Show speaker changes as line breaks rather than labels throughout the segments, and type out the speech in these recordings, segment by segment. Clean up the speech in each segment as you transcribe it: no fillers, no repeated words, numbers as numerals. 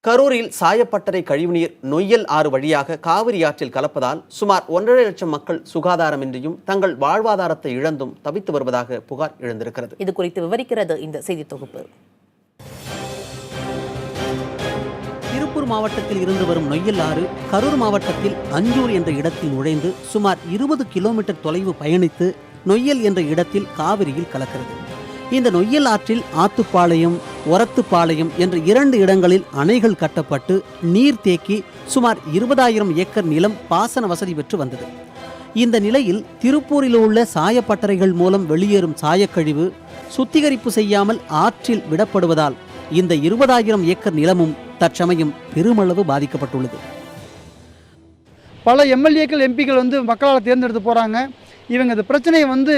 கரூரில் சாயப்பட்டறை கழிவுநீர் நொய்யல் ஆறு வழியாக காவிரி ஆற்றில் கலப்பதால் சுமார் 1.5 லட்சம் மக்கள் சுகாதாரமின்றியும் தங்கள் வாழ்வாதாரத்தை இழந்தும் தவித்து வருவதாக புகார் எழுந்திருக்கிறது.
இது குறித்து விவரிக்கிறது இந்த செய்தி தொகுப்பு.
திருப்பூர் மாவட்டத்தில் இருந்து வரும் நொய்யல் ஆறு கரூர் மாவட்டத்தில் அஞ்சூர் என்ற இடத்தில் நுழைந்து சுமார் 20 கிலோமீட்டர் தொலைவு பயணித்து நொய்யல் என்ற இடத்தில் காவிரியில் கலக்கிறது. இந்த நொய்யல் ஆற்றில் ஆத்துப்பாளையம், ஒரத்துப்பாளையம் என்ற 2 இடங்களில் அணைகள் கட்டப்பட்டு நீர் தேக்கி சுமார் 20,000 ஏக்கர் நிலம் பாசன வசதி பெற்று வந்தது. இந்த நிலையில் திருப்பூரில் உள்ள சாயப்பட்டறைகள் மூலம் வெளியேறும் சாயக்கழிவு சுத்திகரிப்பு செய்யாமல் ஆற்றில் விடப்படுவதால் இந்த 20,000 ஏக்கர் நிலமும் தற்சமயம் பெருமளவு பாதிக்கப்பட்டுள்ளது.
பல எம்எல்ஏக்கள், எம்பிக்கள் மக்களால் தேர்ந்தெடுத்து போகிறாங்க. இவங்க இந்த பிரச்சனையை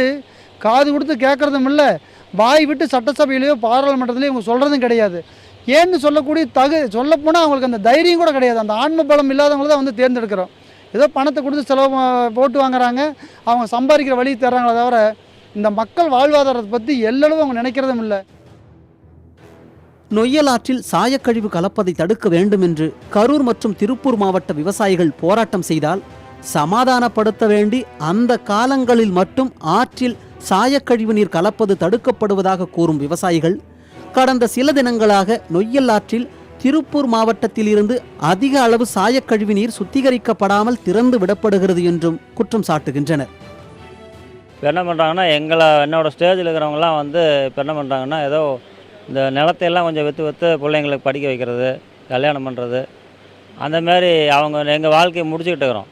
காது கொடுத்து கேட்குறதும் இல்லை, வாய் விட்டு சட்டசபையிலையோ பாராளுமன்றத்திலையோ இவங்க சொல்கிறதும் கிடையாது. ஏன்னு சொல்லக்கூடிய சொல்லப்போனால் அவங்களுக்கு அந்த தைரியம் கூட கிடையாது. அந்த ஆன்ம பலம் இல்லாதவங்கள தான் தேர்ந்தெடுக்கிறோம். ஏதோ பணத்தை கொடுத்து செலவு போட்டு வாங்குறாங்க, அவங்க சம்பாதிக்கிற வழி தர்றாங்களே தவிர இந்த மக்கள் வாழ்வாதாரத்தை பற்றி எல்லளவு அவங்க நினைக்கிறதும் இல்லை.
நொய்யல் ஆற்றில் சாயக்கழிவு கலப்பதை தடுக்க வேண்டும் என்று கரூர் மற்றும் திருப்பூர் மாவட்ட விவசாயிகள் போராட்டம் செய்தால் சமாதானப்படுத்த வேண்டி அந்த காலங்களில் மட்டும் ஆற்றில் சாயக்கழிவு நீர் கலப்பது தடுக்கப்படுவதாக கூறும் விவசாயிகள் கடந்த சில தினங்களாக நொய்யல் ஆற்றில் திருப்பூர் மாவட்டத்தில் இருந்து அதிக அளவு சாயக்கழிவு நீர் சுத்திகரிக்கப்படாமல் திறந்து விடப்படுகிறது என்றும் குற்றம் சாட்டுகின்றனர்.
இப்போ என்ன பண்ணுறாங்கன்னா என்னோட ஸ்டேஜில் இருக்கிறவங்களாம் இப்போ என்ன பண்ணுறாங்கன்னா ஏதோ இந்த நிலத்தையெல்லாம் கொஞ்சம் விற்று பிள்ளைங்களுக்கு படிக்க வைக்கிறது, கல்யாணம் பண்ணுறது, அந்த மாதிரி அவங்க எங்கள் வாழ்க்கையை முடிச்சுக்கிட்டு இருக்கிறோம்.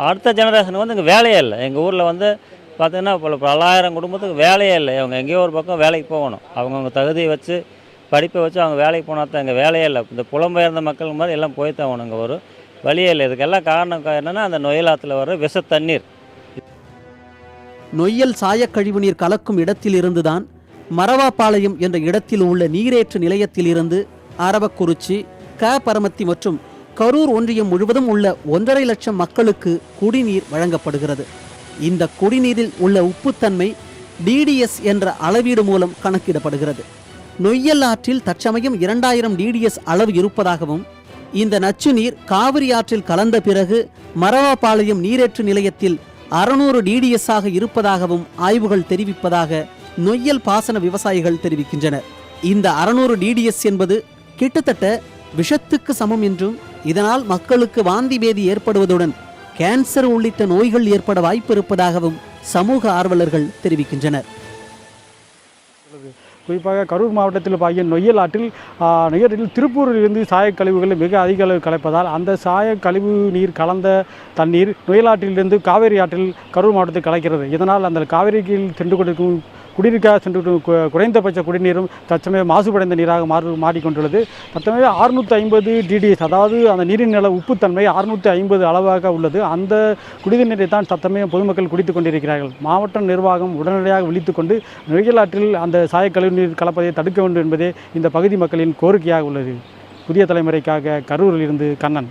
அடுத்த ஜெனரேஷனுக்கு இங்கே வேலையே இல்லை. எங்கள் ஊரில் பார்த்திங்கன்னா பல்லாயிரம் குடும்பத்துக்கு வேலையே இல்லை. அவங்க எங்கேயோ ஒரு பக்கம் வேலைக்கு போகணும். அவங்கவுங்க தகுதியை வச்சு, படிப்பை வச்சு அவங்க வேலைக்கு போனால் தான் இங்கே வேலையே இல்லை. இந்த புலம்பெயர்ந்த மக்கள் மாதிரி எல்லாம் போய் தான் ஆகணும். இங்கே ஒரு வழியே இல்லை. இதுக்கெல்லாம் காரணம் என்னென்னா அந்த நொய்யல் ஆற்றுல வர விஷ தண்ணீர்.
நொய்யல் சாயக்கழிவு நீர் கலக்கும் இடத்தில் இருந்துதான் மரவாப்பாளையம் என்ற இடத்தில் உள்ள நீரேற்று நிலையத்தில் இருந்து அரவக்குறிச்சி, பரமத்தி மற்றும் கரூர் ஒன்றியம் முழுவதும் உள்ள 1.5 லட்சம் மக்களுக்கு குடிநீர் வழங்கப்படுகிறது. இந்த குடிநீரில் உள்ள உப்புத்தன்மை டிடிஎஸ் என்ற அளவீடு மூலம் கணக்கிடப்படுகிறது. நொய்யல் ஆற்றில் தற்சமயம் 2000 டிடிஎஸ் அளவு இருப்பதாகவும் இந்த நச்சு நீர் காவிரி ஆற்றில் கலந்த பிறகு மரவாப்பாளையம் நீரேற்று நிலையத்தில் 600 டிடிஎஸ் ஆக இருப்பதாகவும் ஆய்வுகள் தெரிவிப்பதாக நொய்யல் பாசன விவசாயிகள் தெரிவிக்கின்றனர். இந்த 600 டிடிஎஸ் என்பது கிட்டத்தட்ட விஷத்துக்கு சமம் என்றும் இதனால் மக்களுக்கு வாந்தி பேதி ஏற்படுவதுடன் கேன்சர் உள்ளிட்ட நோய்கள் ஏற்பட வாய்ப்பு இருப்பதாகவும் சமூக ஆர்வலர்கள் தெரிவிக்கின்றனர்.
குறிப்பாக கரூர் மாவட்டத்தில் பாகிய நொய்யல் ஆற்றில் திருப்பூரிலிருந்து சாயக்கழிவுகள் மிக அதிக அளவு கலப்பதால் அந்த சாயக்கழிவு நீர் கலந்த தண்ணீர் நொய்யல் ஆற்றிலிருந்து காவேரி ஆற்றில் கரூர் மாவட்டத்தில் கலக்கிறது. இதனால் அந்த காவேரிக்கு சென்று கொண்டிருக்கும் குடிநீருக்காக சென்று குறைந்தபட்ச குடிநீரும் தற்சமயம் மாசுபடைந்த நீராக மாறிக்கொண்டுள்ளது. தற்சமயம் 650 டிடிஎஸ், அதாவது அந்த நீரின் நில உப்புத்தன்மை 650 அளவாக உள்ளது. அந்த குடிநீர் நீரை தான் தற்சமயம் பொதுமக்கள் குடித்துக் கொண்டிருக்கிறார்கள். மாவட்ட நிர்வாகம் உடனடியாக விழித்துக்கொண்டு நொய்யல் ஆற்றில் அந்த சாயக்கழிவு நீர் கலப்பதை தடுக்க வேண்டும் என்பதே இந்த பகுதி மக்களின் கோரிக்கையாக உள்ளது. புதிய தலைமுறைக்காக கரூரில் இருந்து கண்ணன்.